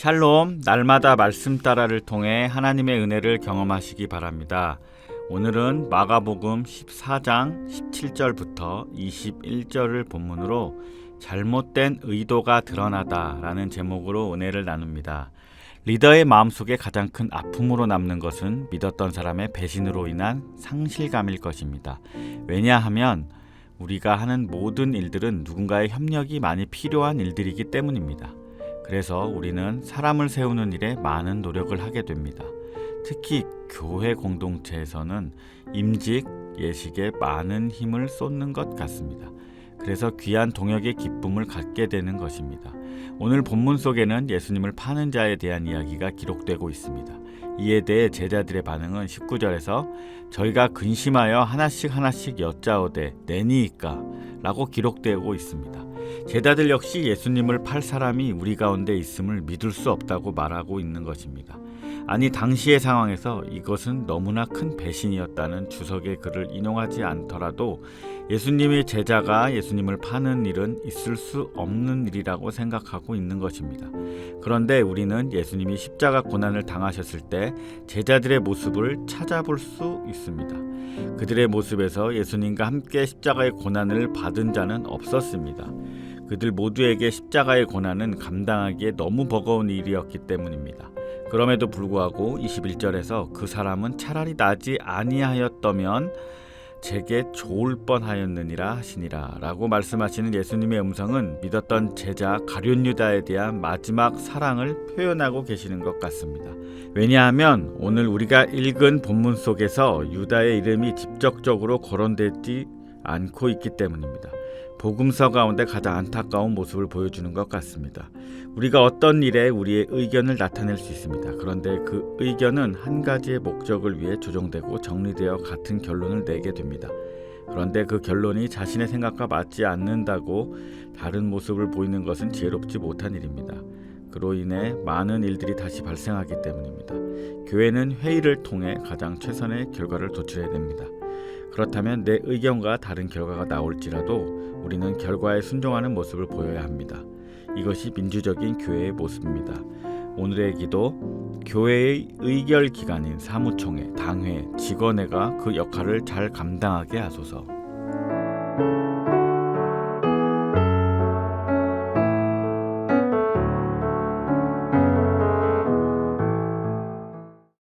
샬롬, 날마다 말씀 따라를 통해 하나님의 은혜를 경험하시기 바랍니다. 오늘은 마가복음 14장 17절부터 21절을 본문으로 잘못된 의도가 드러나다 라는 제목으로 은혜를 나눕니다. 리더의 마음속에 가장 큰 아픔으로 남는 것은 믿었던 사람의 배신으로 인한 상실감일 것입니다. 왜냐하면 우리가 하는 모든 일들은 누군가의 협력이 많이 필요한 일들이기 때문입니다. 그래서 우리는 사람을 세우는 일에 많은 노력을 하게 됩니다. 특히 교회 공동체에서는 임직, 예식에 많은 힘을 쏟는 것 같습니다. 그래서 귀한 동역의 기쁨을 갖게 되는 것입니다. 오늘 본문 속에는 예수님을 파는 자에 대한 이야기가 기록되고 있습니다. 이에 대해 제자들의 반응은 19절에서 저희가 근심하여 하나씩 여짜오되 내니이까? 라고 기록되고 있습니다. 제자들 역시 예수님을 팔 사람이 우리 가운데 있음을 믿을 수 없다고 말하고 있는 것입니다. 아니, 당시의 상황에서 이것은 너무나 큰 배신이었다는 주석의 글을 인용하지 않더라도 예수님의 제자가 예수님을 파는 일은 있을 수 없는 일이라고 생각하고 있는 것입니다. 그런데 우리는 예수님이 십자가 고난을 당하셨을 때 제자들의 모습을 찾아볼 수 있습니다. 그들의 모습에서 예수님과 함께 십자가의 고난을 받은 자는 없었습니다. 그들 모두에게 십자가의 고난은 감당하기에 너무 버거운 일이었기 때문입니다. 그럼에도 불구하고 21절에서 그 사람은 차라리 나지 아니하였더면 제게 좋을 뻔하였느니라 하시니라 라고 말씀하시는 예수님의 음성은 믿었던 제자 가룟 유다에 대한 마지막 사랑을 표현하고 계시는 것 같습니다. 왜냐하면 오늘 우리가 읽은 본문 속에서 유다의 이름이 직접적으로 거론되지 않고 있기 때문입니다. 복음서 가운데 가장 안타까운 모습을 보여주는 것 같습니다. 우리가 어떤 일에 우리의 의견을 나타낼 수 있습니다. 그런데 그 의견은 한 가지의 목적을 위해 조정되고 정리되어 같은 결론을 내게 됩니다. 그런데 그 결론이 자신의 생각과 맞지 않는다고 다른 모습을 보이는 것은 지혜롭지 못한 일입니다. 그로 인해 많은 일들이 다시 발생하기 때문입니다. 교회는 회의를 통해 가장 최선의 결과를 도출해야 됩니다. 그렇다면 내 의견과 다른 결과가 나올지라도 우리는 결과에 순종하는 모습을 보여야 합니다. 이것이 민주적인 교회의 모습입니다. 오늘의 기도, 교회의 의결 기관인 사무총회, 당회, 직원회가 그 역할을 잘 감당하게 하소서.